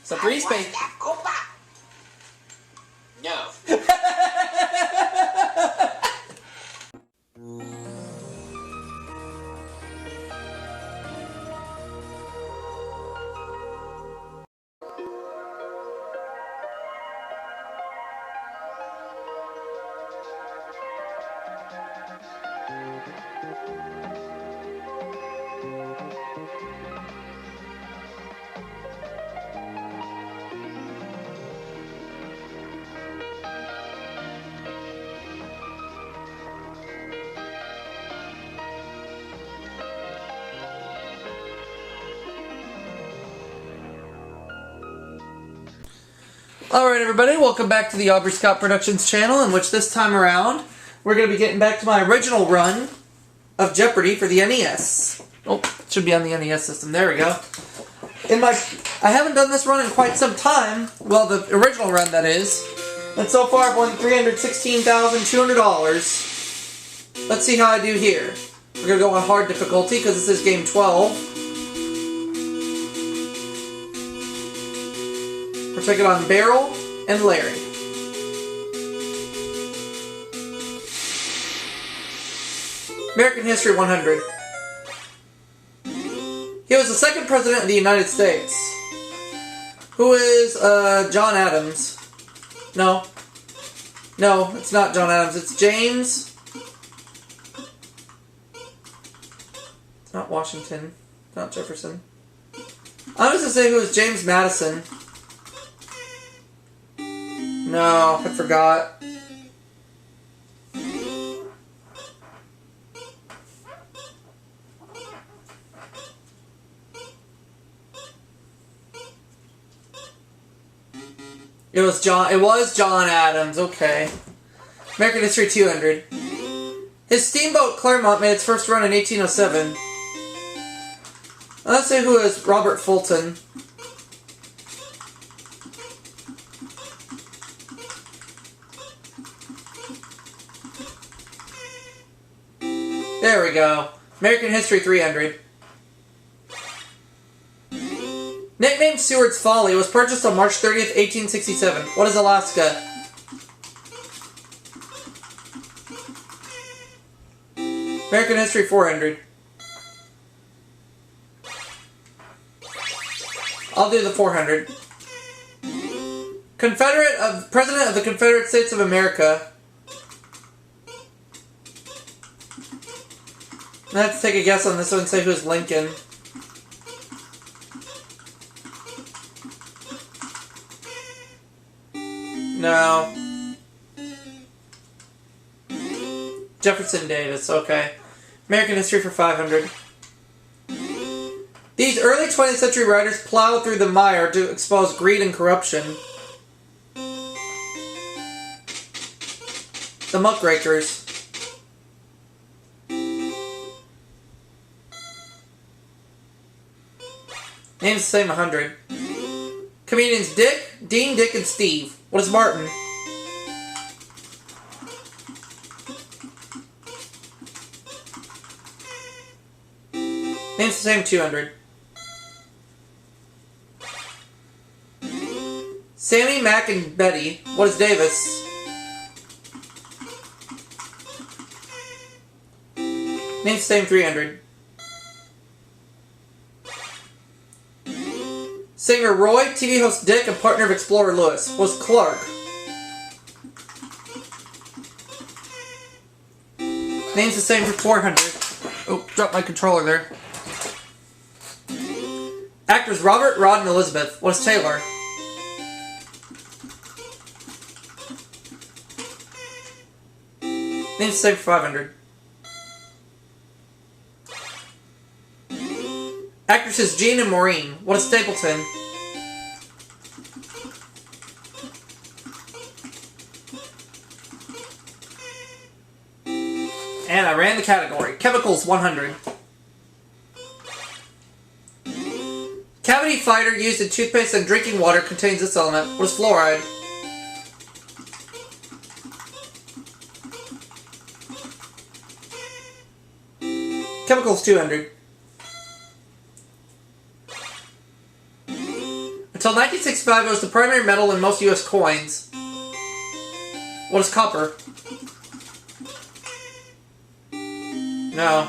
So free space. No. Alright everybody, welcome back to the Aubrey Scott Productions channel, in which this time around, we're going to be getting back to my original run of Jeopardy for the NES. Oh, it should be on the NES system, there we go. I haven't done this run in quite some time, well the original run that is, and so far I've won $316,200. Let's see how I do here. We're going to go on hard difficulty, because this is game 12. We're taking on Beryl and Larry. American History 100. He was the second president of the United States. Who is, John Adams. No. No, it's not John Adams. It's James. It's not Washington. It's not Jefferson. I was going to say who was James Madison. No, I forgot. It was John Adams, okay. American History 200. His steamboat Claremont made its first run in 1807. Let's say who is Robert Fulton. There we go. American History 300. Nicknamed Seward's Folly, was purchased on March 30th, 1867. What is Alaska? American History 400. I'll do the 400. President of the Confederate States of America. I have to take a guess on this one and say who's Lincoln. No. Jefferson Davis, okay. American History for 500. These early 20th century writers plowed through the mire to expose greed and corruption. The Muckrakers. Names the same 100. Comedians Dick, Dean, Dick, and Steve. What is Martin? Names the same 200. Sammy, Mac, and Betty. What is Davis? Names the same 300. Singer Roy, TV host Dick, and partner of Explorer Lewis. Was Clark. Names the same for 400. Oh, dropped my controller there. Actors Robert, Rod, and Elizabeth. Was Taylor. Names the same for 500. Actresses Jean and Maureen. What is Stapleton? And I ran the category. Chemicals 100. Cavity fighter used in toothpaste and drinking water contains this element. What is fluoride? Chemicals 200. Until 1965, it was the primary metal in most U.S. coins. What is copper? No.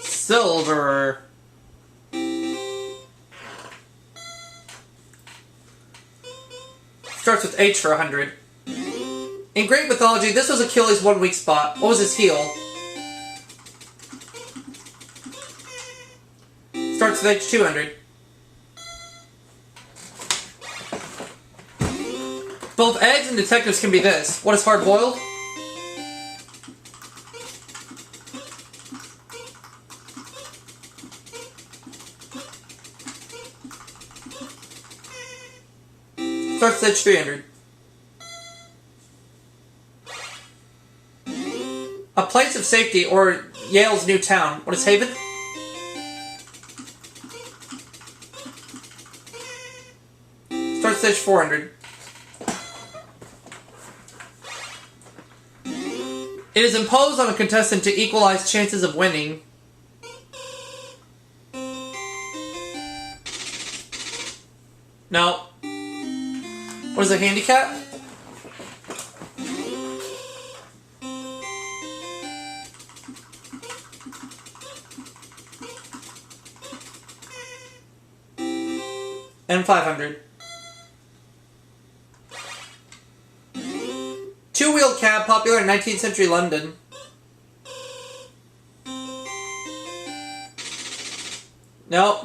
Silver. Starts with H for 100. In Greek mythology, this was Achilles' 1 weak spot. What was his heel? Starts with H 200. Both eggs and detectives can be this. What is hard boiled? Starts with H 300. A place of safety, or Yale's new town. What is Haven? Starts with H 400. It is imposed on a contestant to equalize chances of winning. No. What is a handicap? M500. Two-wheeled cab, popular in 19th century London. Nope.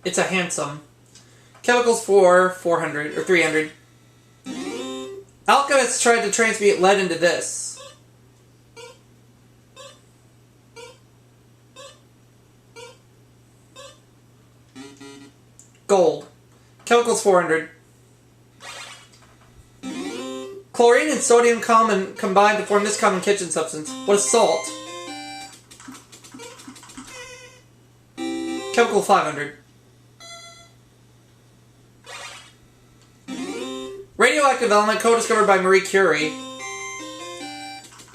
It's a handsome. Chemicals for 400 or 300. Alchemists tried to transmute lead into this. Gold. Chemicals 400. Chlorine and sodium combine to form this common kitchen substance. What is salt? Chemical 500. Radioactive element co-discovered by Marie Curie.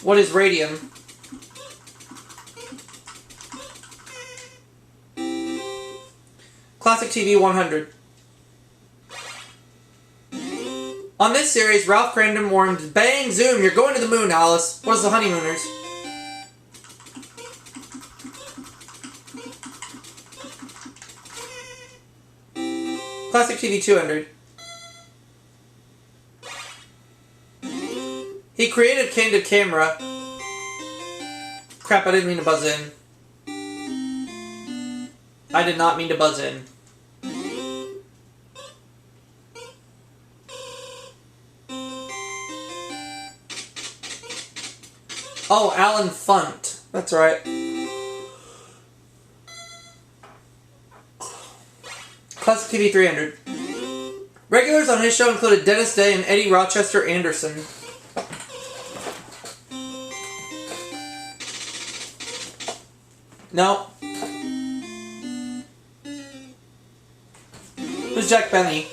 What is radium? Classic TV 100. On this series, Ralph Cramden warned, "Bang, zoom, you're going to the moon, Alice." What is the Honeymooners? Classic TV 200. He created Candid Camera. Crap, I didn't mean to buzz in. I did not mean to buzz in. Oh, Alan Funt. That's right. Classic TV 300. Regulars on his show included Dennis Day and Eddie Rochester Anderson. No. Who's Jack Benny?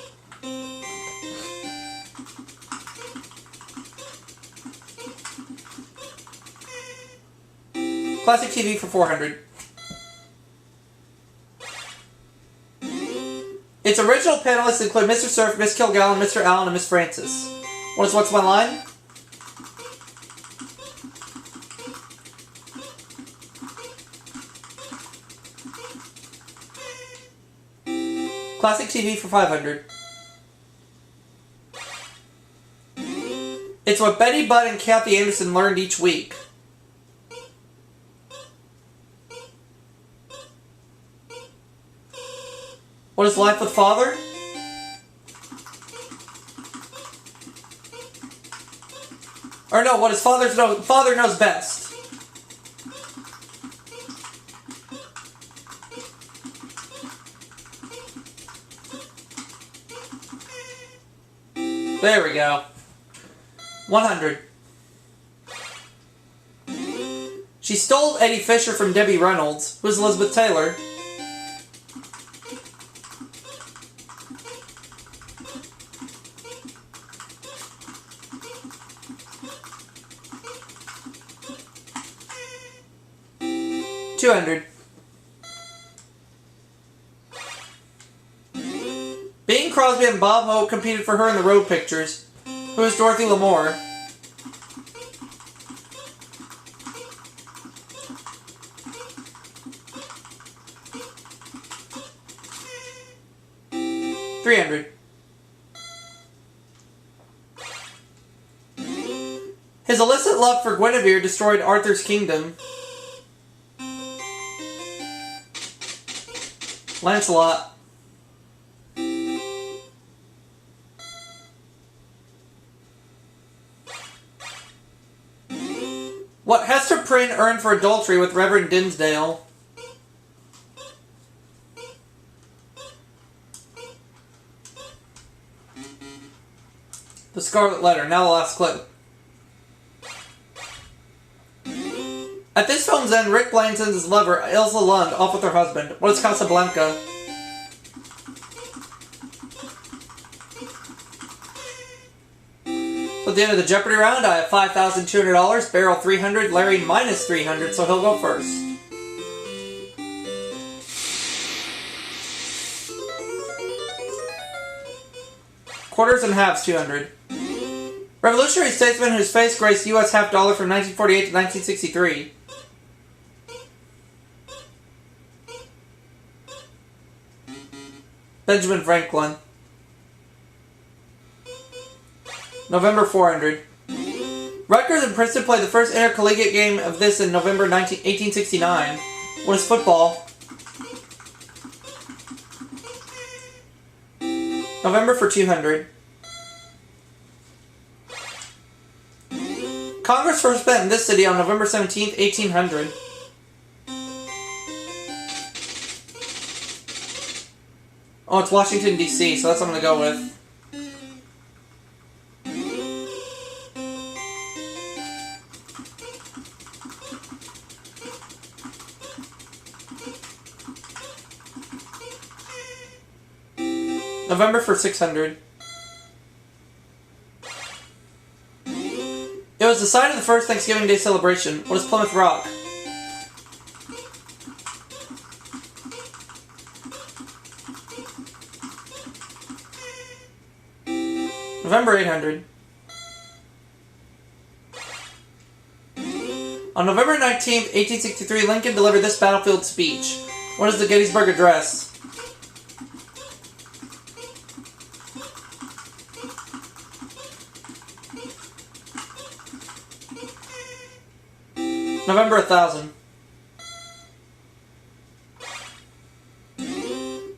Classic TV for 400. Its original panelists include Mr. Surf, Miss Kilgallen, Mr. Allen, and Miss Francis. What's my line? Classic TV for 500. It's what Betty Budd and Kathy Anderson learned each week. What is Life with Father? Or no, what is Father Knows Best? There we go. 100. She stole Eddie Fisher from Debbie Reynolds. Who's Elizabeth Taylor? $200. Bing Crosby and Bob Hope competed for her in the Road Pictures. Who is Dorothy Lamour? $300. His illicit love for Guinevere destroyed Arthur's kingdom. Lancelot. What Hester Prynne earned for adultery with Reverend Dinsdale? The Scarlet Letter. Now the last clip. At this film's end, Rick Blaine sends his lover, Ilsa Lund, off with her husband. What is Casablanca? So at the end of the Jeopardy round, I have $5,200, Barrel $300, Larry minus $300, so he'll go first. Quarters and halves, $200. Revolutionary statesman whose face graced U.S. half dollar from 1948 to 1963. Benjamin Franklin. November, $400. Rutgers and Princeton played the first intercollegiate game of this in November 1869. What is football? November for $200. Congress first met in this city on November 17th, 1800. Oh, it's Washington, D.C., so that's what I'm going to go with. November for $600. It was the site of the first Thanksgiving Day celebration. What is Plymouth Rock? November, $800. On November 19th, 1863, Lincoln delivered this battlefield speech. What is the Gettysburg Address? November, 1000.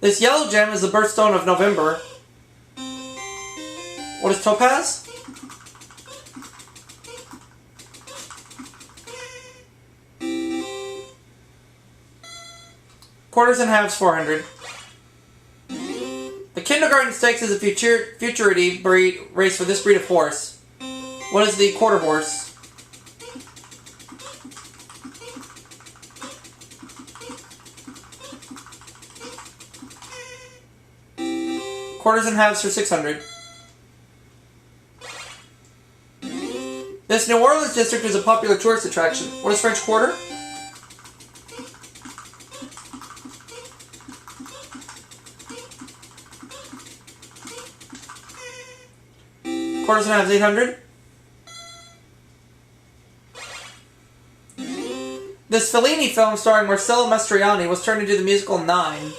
This yellow gem is the birthstone of November. What is topaz? Quarters and halves, $400. The Kindergarten Stakes is a futurity breed race for this breed of horse. What is the quarter horse? Quarters and halves for $600. This New Orleans district is a popular tourist attraction. What is French Quarter? Quarters and halves, $800. This Fellini film starring Marcello Mastroianni was turned into the musical Nine.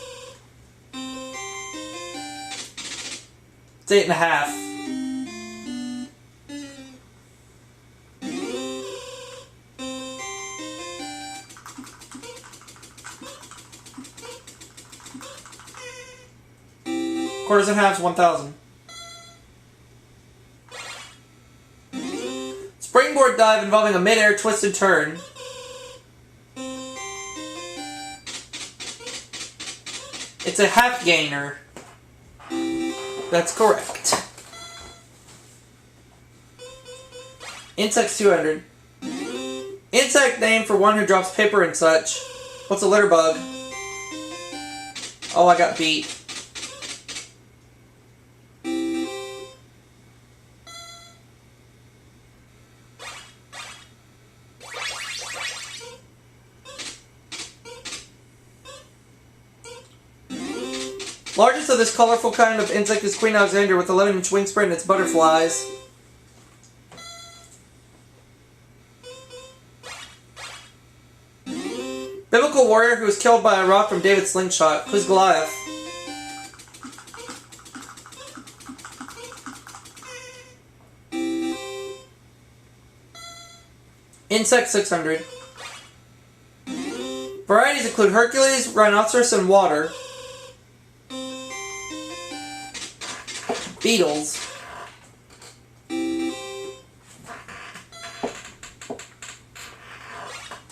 It's 8.5. Quarters and halves, 1,000. Springboard dive involving a mid-air twist and turn. It's a half gainer. That's correct. Insects, $200. In Insect name for one who drops paper and such. What's a litter bug? Oh, I got beat. Largest of this colorful kind of insect is Queen Alexandra with 11-inch wingspread and its butterflies. Biblical warrior who was killed by a rock from David's slingshot. Who's Goliath? Insect 600. Varieties include Hercules, rhinoceros, and water. Beetles.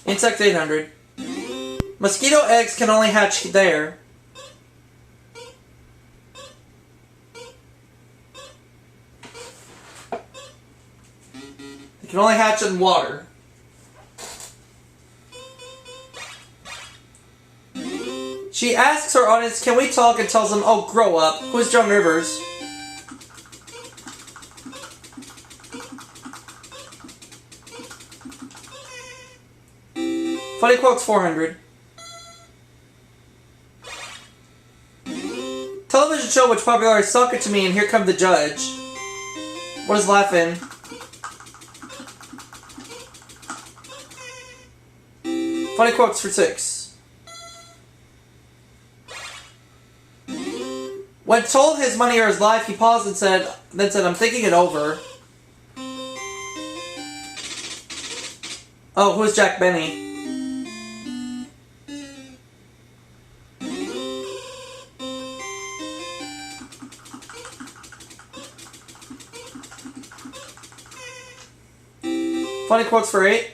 Insect 800. Mosquito eggs can only hatch there. They can only hatch in water. She asks her audience, can we talk, and tells them, oh, grow up. Who's Joan Rivers? Funny quotes 400. Television show which popularized Suck It To Me and Here Come the Judge. What is laughing? Funny quotes for 6. When told his money or his life, he paused and said, I'm thinking it over. Oh, who's Jack Benny? Funny quotes for 8.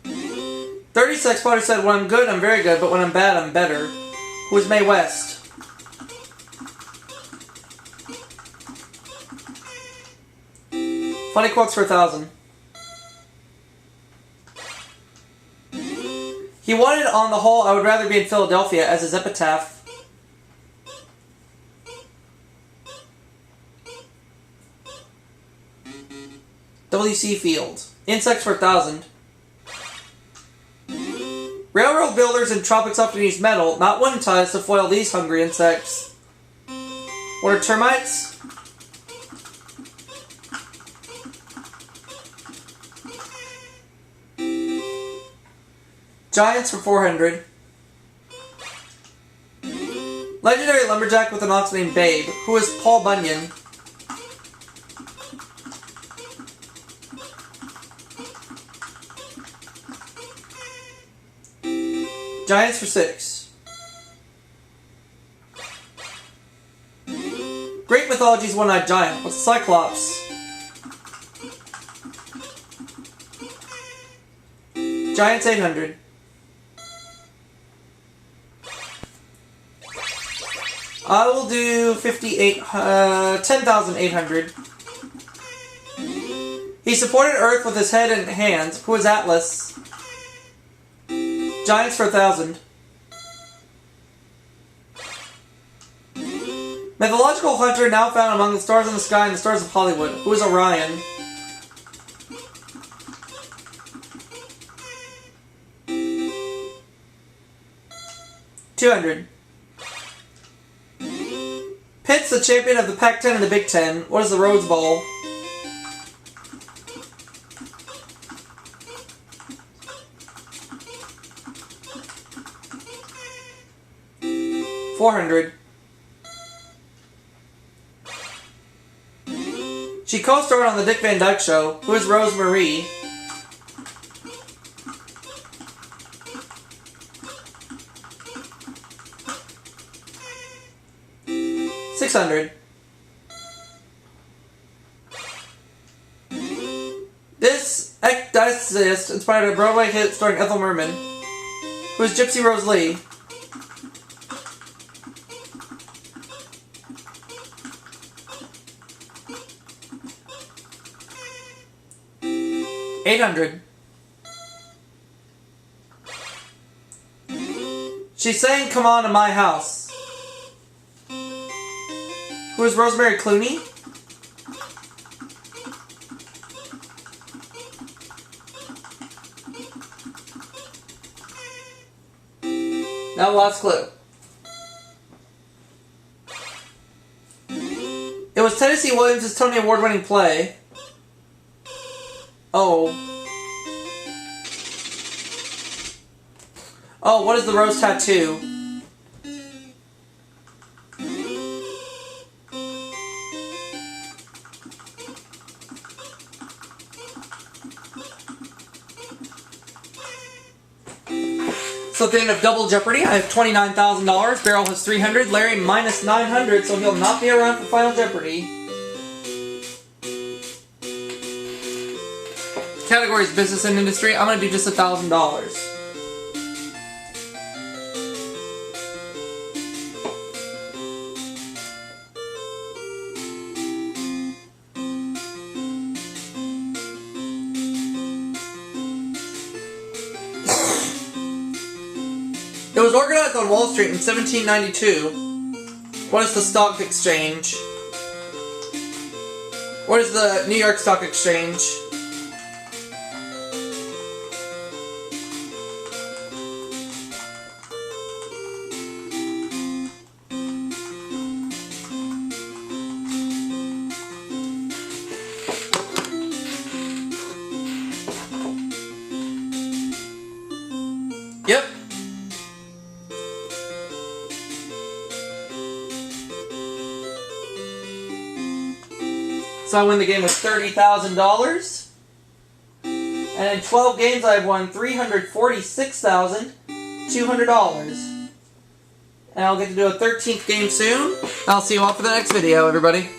30 Sex Potter said, when I'm good, I'm very good, but when I'm bad, I'm better. Who is Mae West? Funny quotes for 1,000. He wanted, on the whole, I would rather be in Philadelphia as his epitaph. W.C. Fields. Insects for 1,000. Railroad builders in tropics often use metal, not wooden ties, to foil these hungry insects. What are termites? Giants for 400. Legendary lumberjack with an ox named Babe. Who is Paul Bunyan? Giants for 6. Greek mythology's one-eyed giant. What's a cyclops? Giants 800. I will do 10,800. He supported Earth with his head and hands. Who is Atlas? Giants for 1,000. Mythological hunter now found among the stars in the sky and the stars of Hollywood. Who is Orion? $200. Pitt's the champion of the Pac-10 and the Big Ten. What is the Rose Bowl? $400. She co-starred on the Dick Van Dyke Show. Who is Rose Marie? $600. This ecdysis inspired a Broadway hit starring Ethel Merman. Who is Gypsy Rose Lee? 800. She's saying, come on to my house. Who is Rosemary Clooney? Now last clue. It was Tennessee Williams' Tony Award-winning play. Oh. Oh, what is the rose tattoo? So at the end of Double Jeopardy, I have $29,000. Beryl has $300. Larry minus $900, so he'll not be around for Final Jeopardy. Category is business and industry. I'm going to do just $1,000. It was organized on Wall Street in 1792. What is the stock exchange? What is the New York Stock Exchange? Yep. So I win the game with $30,000. And in 12 games I've won $346,200. And I'll get to do a 13th game soon. I'll see you all for the next video, everybody.